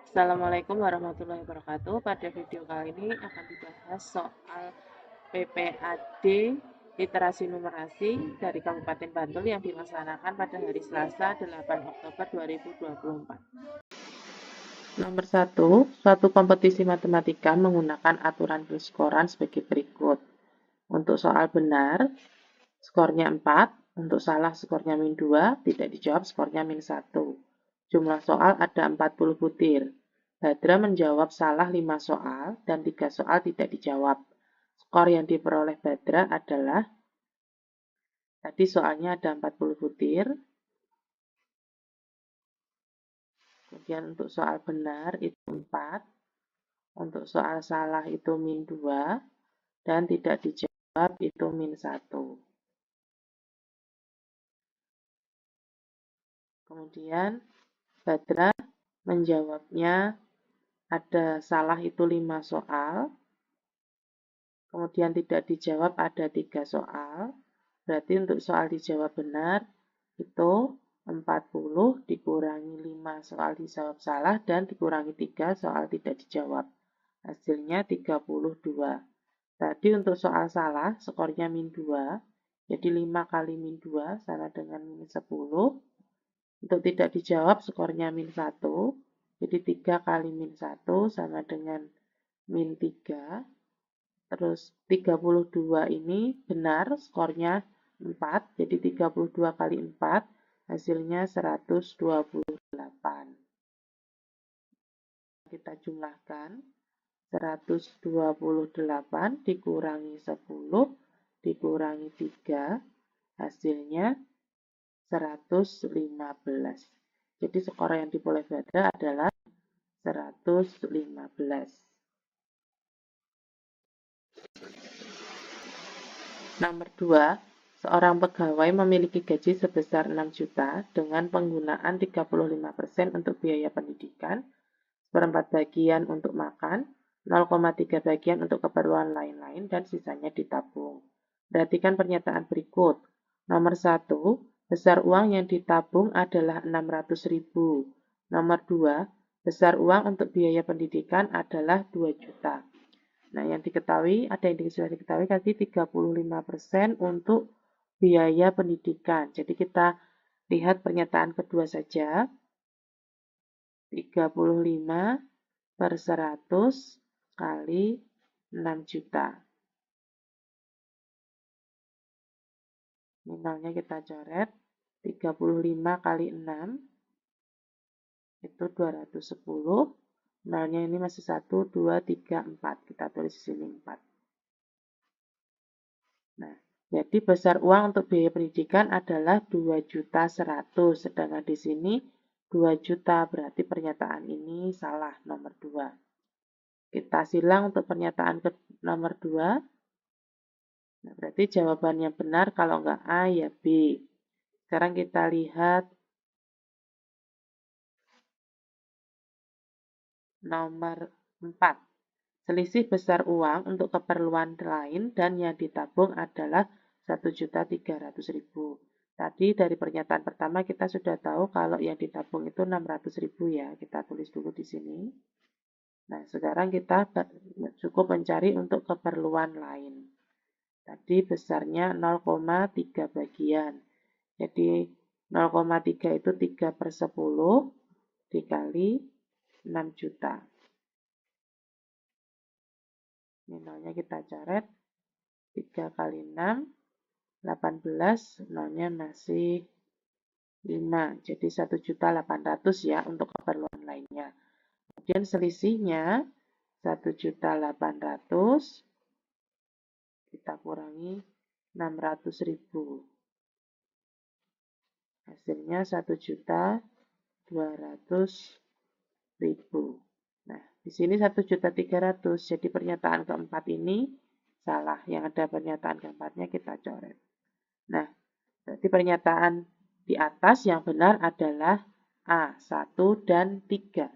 Assalamualaikum warahmatullahi wabarakatuh. Pada video kali ini akan dibahas soal PPAD literasi numerasi dari Kabupaten Bantul yang dilaksanakan pada hari Selasa 8 Oktober 2024. Nomor 1, suatu kompetisi matematika menggunakan aturan perskoran sebagai berikut. Untuk soal benar, skornya 4, untuk salah skornya min 2, tidak dijawab skornya min 1. Jumlah soal ada 40 butir. Badra menjawab salah 5 soal dan 3 soal tidak dijawab. Skor yang diperoleh Badra adalah, tadi soalnya ada 40 butir, kemudian untuk soal benar itu 4, untuk soal salah itu min 2, dan tidak dijawab itu min 1. Kemudian Badra menjawabnya ada salah itu 5 soal, kemudian tidak dijawab ada 3 soal, berarti untuk soal dijawab benar itu 40 dikurangi 5 soal dijawab salah dan dikurangi 3 soal tidak dijawab. Hasilnya 32. Tadi untuk soal salah skornya min 2, jadi 5 kali min 2 sama dengan min 10. Untuk tidak dijawab skornya min 1, jadi 3 kali min 1 sama dengan min 3. Terus 32 ini benar, skornya 4, jadi 32 kali 4, hasilnya 128. Kita jumlahkan, 128 dikurangi 10, dikurangi 3, hasilnya 115. Jadi skor yang diperoleh Badra adalah 115. Nomor 2, seorang pegawai memiliki gaji sebesar 6 juta dengan penggunaan 35% untuk biaya pendidikan, seperempat bagian untuk makan, 0,3 bagian untuk keperluan lain-lain, dan sisanya ditabung. Perhatikan pernyataan berikut. Nomor 1, besar uang yang ditabung adalah 600.000. Nomor 2, besar uang untuk biaya pendidikan adalah 2 juta. Nah, yang diketahui, ada yang sudah diketahui tadi 35% untuk biaya pendidikan. Jadi kita lihat pernyataan kedua saja. 35 per 100 kali 6 juta. Nolnya kita coret. 35 kali 6 itu 210. Nolnya ini masih 1, 2, 3, 4. Kita tulis di sini 4. Nah, jadi besar uang untuk biaya pendidikan adalah 2.100.000. Sedangkan di sini 2 juta, berarti pernyataan ini salah nomor 2. Kita silang untuk pernyataan ke nomor 2. Nah, berarti jawabannya benar, kalau enggak A ya B. Sekarang kita lihat nomor 4. Selisih besar uang untuk keperluan lain dan yang ditabung adalah 1.300.000. Tadi dari pernyataan pertama kita sudah tahu kalau yang ditabung itu 600.000 ya. Kita tulis dulu di sini. Nah, sekarang kita cukup mencari untuk keperluan lain. Tadi besarnya 0,3 bagian. Jadi 0,3 itu 3 per 10 dikali 6 juta. Nolnya kita coret. 3 kali 6, 18. Nolnya masih 5. Jadi 1.800.000 ya untuk keperluan lainnya. Kemudian selisihnya 1.800.000 kita kurangi 600.000. Hasilnya 1.200.000. Nah, di sini 1.300.000. Jadi pernyataan keempat ini salah. Yang ada pernyataan keempatnya kita coret. Nah, berarti pernyataan di atas yang benar adalah A, 1 dan 3.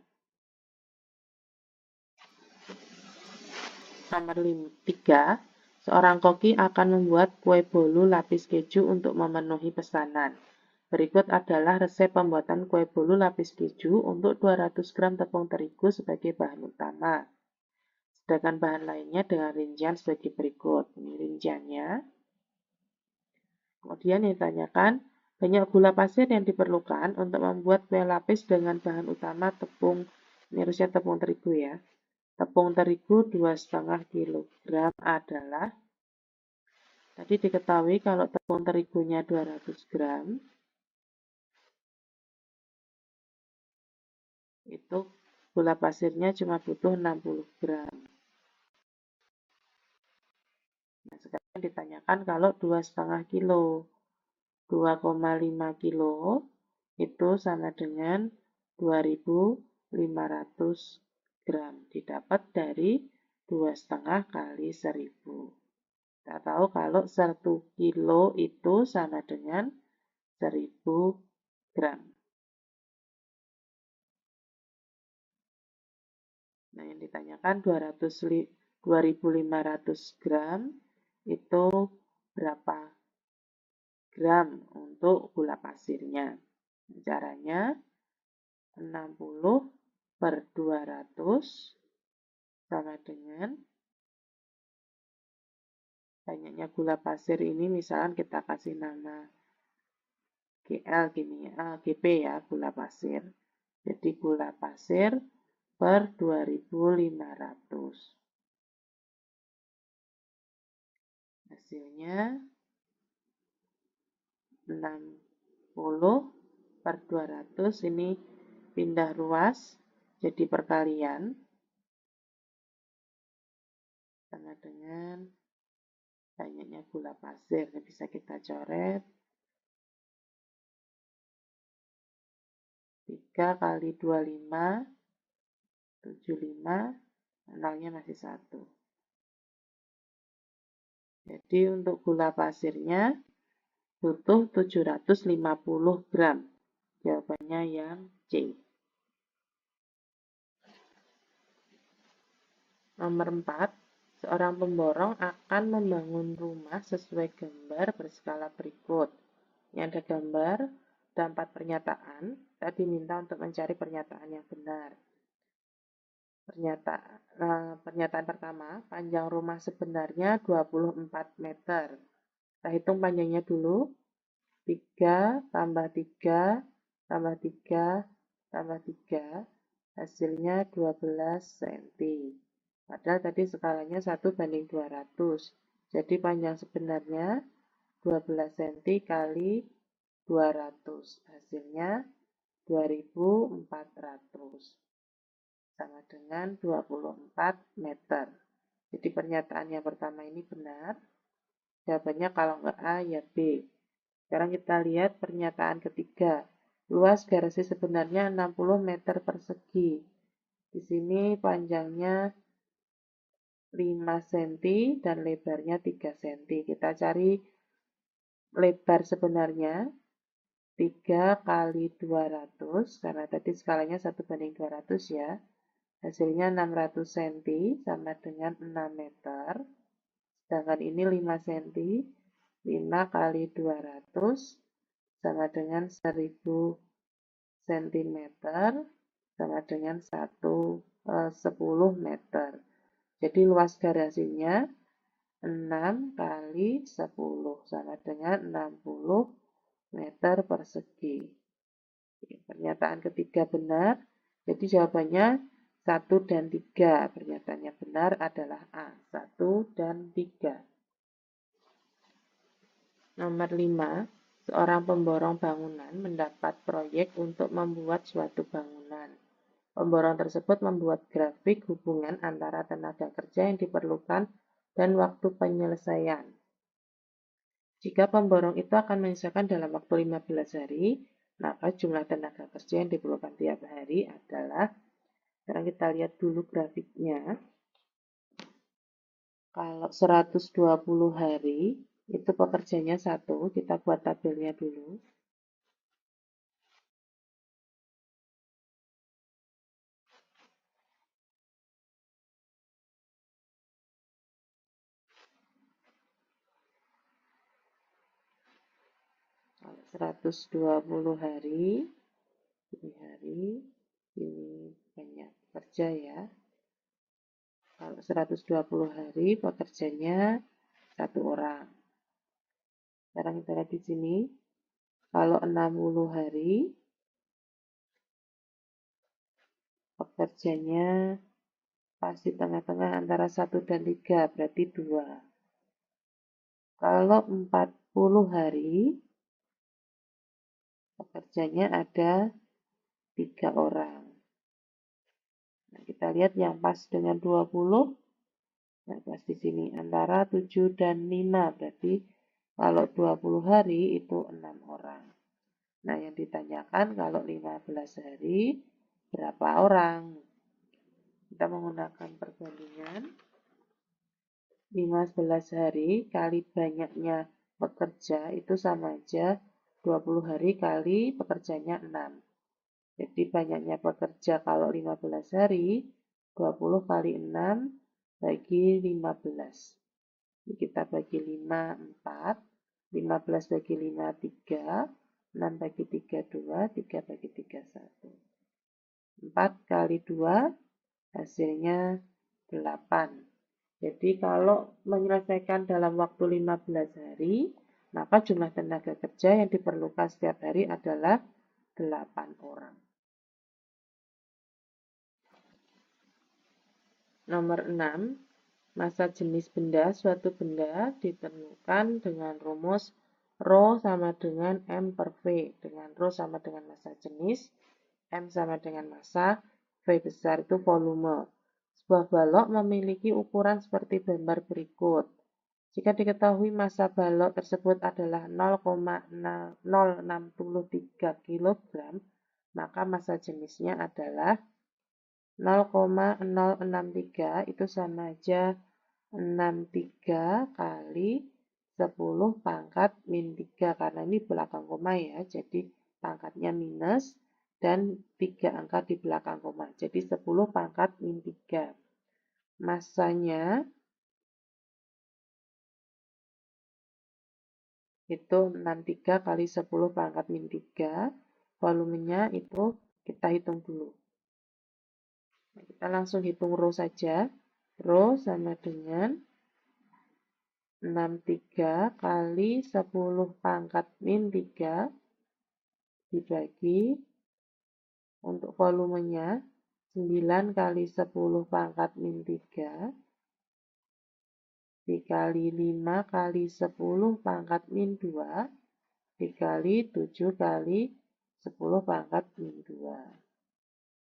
Nomor 3, seorang koki akan membuat kue bolu lapis keju untuk memenuhi pesanan. Berikut adalah resep pembuatan kue bolu lapis keju untuk 200 gram tepung terigu sebagai bahan utama. Sedangkan bahan lainnya dengan rincian sebagai berikut. Ini rinciannya. Kemudian yang ditanyakan, banyak gula pasir yang diperlukan untuk membuat kue lapis dengan bahan utama tepung, ini harusnya tepung terigu ya. Tepung terigu 2,5 kg adalah, tadi diketahui kalau tepung terigunya 200 gram, itu gula pasirnya cuma butuh 60 gram. Nah, sekarang ditanyakan kalau 2,5 kilo, 2,5 kilo itu sama dengan 2.500 gram. Didapat dari 2,5 kali 1.000. Kita tahu kalau 1 kilo itu sama dengan 1.000 gram. Nah, yang ditanyakan 2.500 gram itu berapa gram untuk gula pasirnya. Caranya 60 per 200 sama dengan banyaknya gula pasir ini, misalkan kita kasih nama GL gini ya, GP ya, gula pasir. Jadi gula pasir per 2.500. Hasilnya 60 per 200, ini pindah ruas jadi perkalian sama dengan banyaknya gula pasir. Ini bisa kita coret 3 kali 25, 75, nolnya masih 1. Jadi untuk gula pasirnya butuh 750 gram. Jawabannya yang C. Nomor 4, seorang pemborong akan membangun rumah sesuai gambar berskala berikut. Ini ada gambar, ada 4 pernyataan. Kita diminta untuk mencari pernyataan yang benar. Pernyataan pertama, panjang rumah sebenarnya 24 meter. Kita hitung panjangnya dulu. 3 tambah 3 tambah 3 tambah 3, hasilnya 12 cm. Padahal tadi skalanya 1:200. Jadi panjang sebenarnya 12 cm kali 200. Hasilnya 2.400. Sama dengan 24 meter. Jadi pernyataan yang pertama ini benar. Jawabannya kalau enggak A, ya B. Sekarang kita lihat pernyataan ketiga. Luas garasi sebenarnya 60 meter persegi. Di sini panjangnya 5 cm dan lebarnya 3 cm. Kita cari lebar sebenarnya 3 kali 200, karena tadi skalanya 1:200 ya. Hasilnya 600 cm sama dengan 6 meter. Sedangkan ini 5 cm, 5 kali 200 sama dengan 1000 cm sama dengan 10 meter. Jadi luas garasinya 6 kali 10 sama dengan 60 meter persegi. Pernyataan ketiga benar, jadi jawabannya 1 dan 3. Pernyataannya benar adalah A, 1 dan 3. Nomor 5, seorang pemborong bangunan mendapat proyek untuk membuat suatu bangunan. Pemborong tersebut membuat grafik hubungan antara tenaga kerja yang diperlukan dan waktu penyelesaian. Jika pemborong itu akan menyelesaikan dalam waktu 15 hari, maka jumlah tenaga kerja yang diperlukan tiap hari adalah, sekarang kita lihat dulu grafiknya. Kalau 120 hari, itu pekerjanya 1, kita buat tabelnya dulu. 120 hari, ini banyak pekerja ya. Kalau 120 hari pekerjanya 1 orang. Sekarang kita lihat di sini, kalau 60 hari pekerjanya pasti tengah-tengah antara 1 dan 3, berarti 2. Kalau 40 hari pekerjanya ada 3 orang. Nah, kita lihat yang pas dengan 20, nah pas di sini antara 7 dan 5, berarti kalau 20 hari itu 6 orang. Nah, yang ditanyakan kalau 15 hari berapa orang? Kita menggunakan perbandingan 15 hari kali banyaknya pekerja itu sama aja 20 hari kali pekerjanya 6. Jadi banyaknya pekerja kalau 15 hari, 20 kali 6 bagi 15. Jadi kita bagi 5, 4. 15 bagi 5, 3. 6 bagi 3, 2. 3 bagi 3, 1. 4 kali 2 hasilnya 8. Jadi kalau menyelesaikan dalam waktu 15 hari, maka jumlah tenaga kerja yang diperlukan setiap hari adalah 8 orang. Nomor 6, massa jenis benda, suatu benda ditentukan dengan rumus Rho sama dengan M per V, dengan Rho sama dengan massa jenis, M sama dengan massa, V besar itu volume. Sebuah balok memiliki ukuran seperti gambar berikut. Jika diketahui massa balok tersebut adalah 0,063 kg, maka massa jenisnya adalah 0,063 itu sama aja 63 kali 10 pangkat min 3, karena ini belakang koma ya, jadi pangkatnya minus dan 3 angka di belakang koma, jadi 10 pangkat min 3. Massanya itu 63 kali 10 pangkat min 3, volumenya itu kita hitung dulu. Nah, kita langsung hitung Rho saja. Rho sama dengan 63 kali 10 pangkat min 3 dibagi untuk volumenya 9 kali 10 pangkat min 3 dikali 5 kali 10 pangkat min 2 dikali 7 kali 10 pangkat min 2.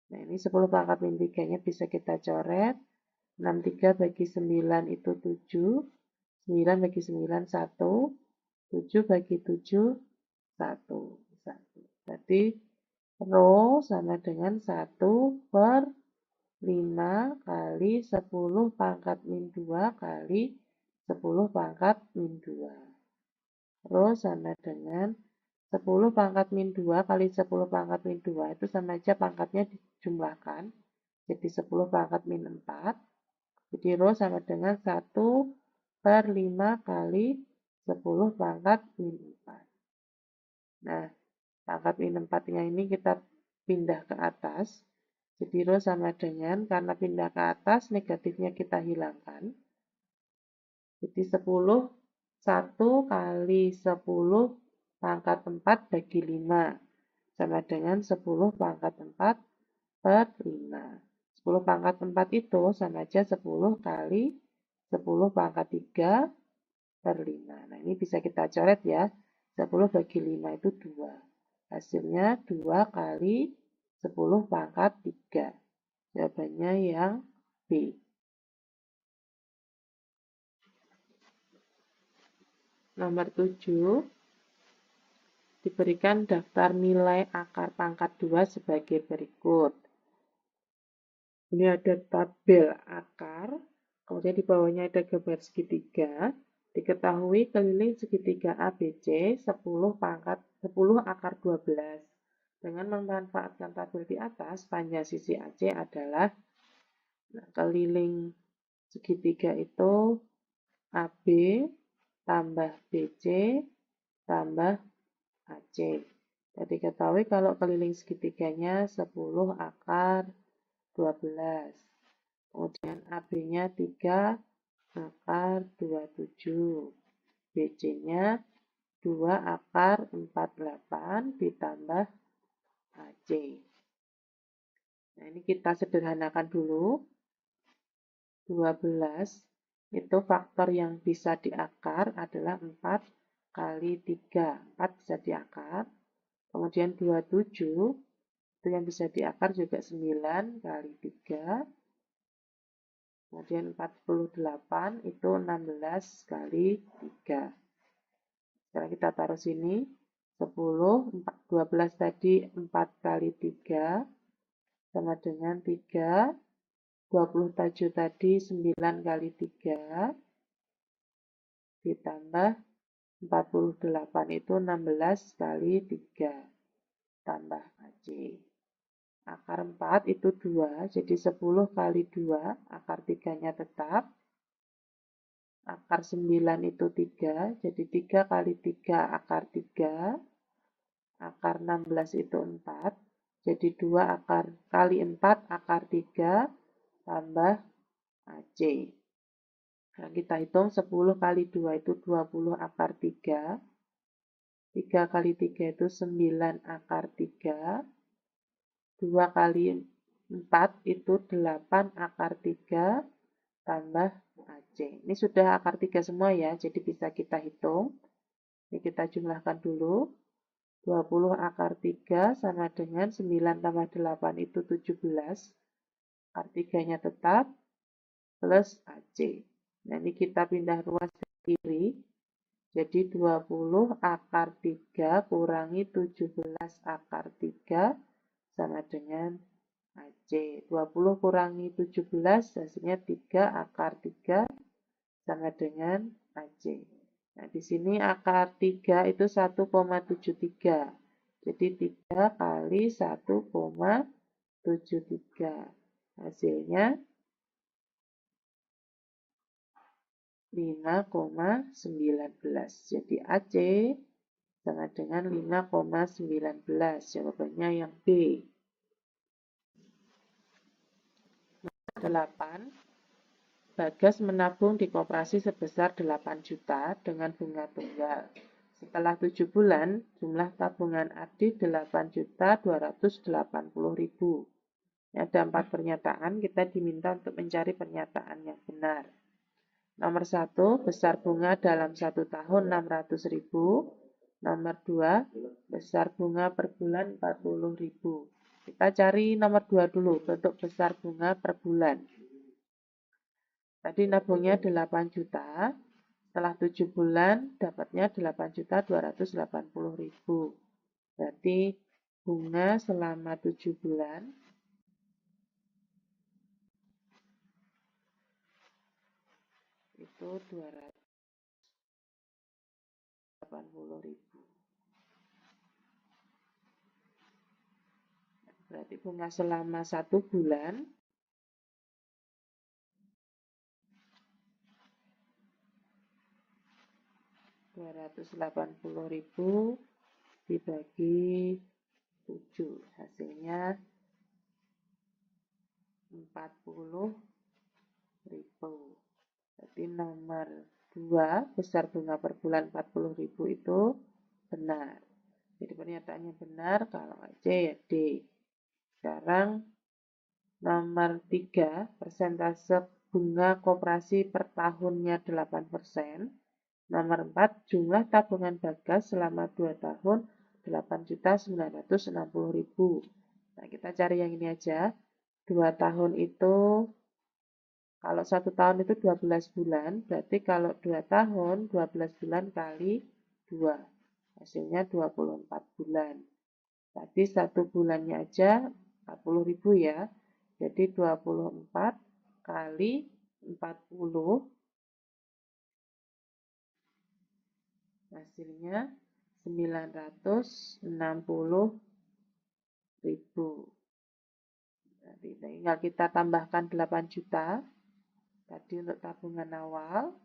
Nah, ini 10 pangkat min 3-nya bisa kita coret. 63 bagi 9 itu 7. 9 bagi 9, 1. 7 bagi 7, 1. 1. Berarti Rho sama dengan 1 per 5 kali 10 pangkat min 2 kali 10 pangkat min 2. Rho sama dengan 10 pangkat min 2 kali 10 pangkat min 2 itu sama aja pangkatnya dijumlahkan. Jadi 10 pangkat min 4. Jadi Rho sama dengan 1 per 5 kali 10 pangkat min 4. Nah, pangkat min 4-nya ini kita pindah ke atas. Jadi Rho sama dengan, karena pindah ke atas, negatifnya kita hilangkan. Jadi 10, 1 kali 10 pangkat 4 bagi 5. Sama dengan 10 pangkat 4 per 5. 10 pangkat 4 itu sama aja 10 kali 10 pangkat 3 per 5. Nah, ini bisa kita coret ya. 10 bagi 5 itu 2. Hasilnya 2 kali 10 pangkat 3. Jawabannya yang B. Nomor 7. Diberikan daftar nilai akar pangkat 2 sebagai berikut. Ini ada tabel akar, kemudian di bawahnya ada gambar segitiga. Diketahui keliling segitiga ABC 10 akar 12. Dengan memanfaatkan tabel di atas, panjang sisi AC adalah, keliling segitiga itu AB tambah BC tambah AC. Jadi ketahui kalau keliling segitiganya 10 akar 12. Kemudian AB-nya 3 akar 27. BC-nya 2 akar 48 ditambah AC. Nah, ini kita sederhanakan dulu. 12 itu faktor yang bisa diakar adalah 4 kali 3. 4 bisa diakar. Kemudian 27 itu yang bisa diakar juga 9 kali 3. Kemudian 48 itu 16 kali 3. Sekarang kita taruh sini. 10, 12 tadi 4 kali 3 sama dengan 3. 27 tadi 9 kali 3 ditambah 48 itu 16 kali 3 tambah AC. Akar 4 itu 2, jadi 10 kali 2, akar 3-nya tetap. Akar 9 itu 3, jadi 3 kali 3 akar 3. Akar 16 itu 4, jadi 2 akar kali 4 akar 3 tambah AC. Nah, kita hitung 10 kali 2 itu 20 akar 3. 3 kali 3 itu 9 akar 3. 2 kali 4 itu 8 akar 3 tambah AC. Ini sudah akar 3 semua ya, jadi bisa kita hitung. Ini kita jumlahkan dulu. 20 akar 3 sama dengan 9 tambah 8 itu 17. Akar 3-nya tetap plus AC. Nah, ini kita pindah ruas ke kiri. Jadi 20 akar 3 kurangi 17 akar 3 sama dengan AC. 20 kurangi 17 hasilnya 3 akar 3 sama dengan AC. Nah, di sini akar 3 itu 1,73. Jadi 3 kali 1,73. Hasilnya 5,19. Jadi AC sama dengan 5,19. Jawabannya yang B. 8. Bagas menabung di koperasi sebesar 8 juta dengan bunga tunggal. Setelah 7 bulan, jumlah tabungan Adi 8.280.000. Ada 4 pernyataan, kita diminta untuk mencari pernyataan yang benar. Nomor 1, besar bunga dalam 1 tahun 600.000. Nomor 2, besar bunga per bulan 40.000. Kita cari nomor 2 dulu, bentuk besar bunga per bulan. Tadi nabungnya 8 juta, setelah 7 bulan dapatnya 8.280.000. Berarti bunga selama 7 bulan itu 280.000. Berarti bunga selama 1 bulan Rp280.000 dibagi 7, hasilnya 40.000. Jadi nomor 2, besar bunga per bulan 40.000 itu benar. Jadi pernyataannya benar, kalau C ya D. Sekarang nomor 3, persentase bunga koperasi per tahunnya 8%. Nomor 4, jumlah tabungan Bagas selama 2 tahun 8.960.000. Nah, kita cari yang ini aja. 2 tahun itu, kalau 1 tahun itu 12 bulan, berarti kalau 2 tahun, 12 bulan kali 2. Hasilnya 24 bulan. Tadi 1 bulannya aja 40.000 ya. Jadi 24 kali 40, hasilnya 960.000. Jadi tinggal kita tambahkan 8 juta tadi untuk tabungan awal.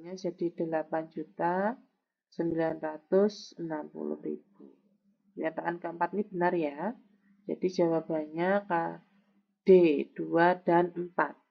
hasilnya jadi 8.960.000. Pernyataan keempat ini benar ya. Jadi jawabannya D, 2 dan 4.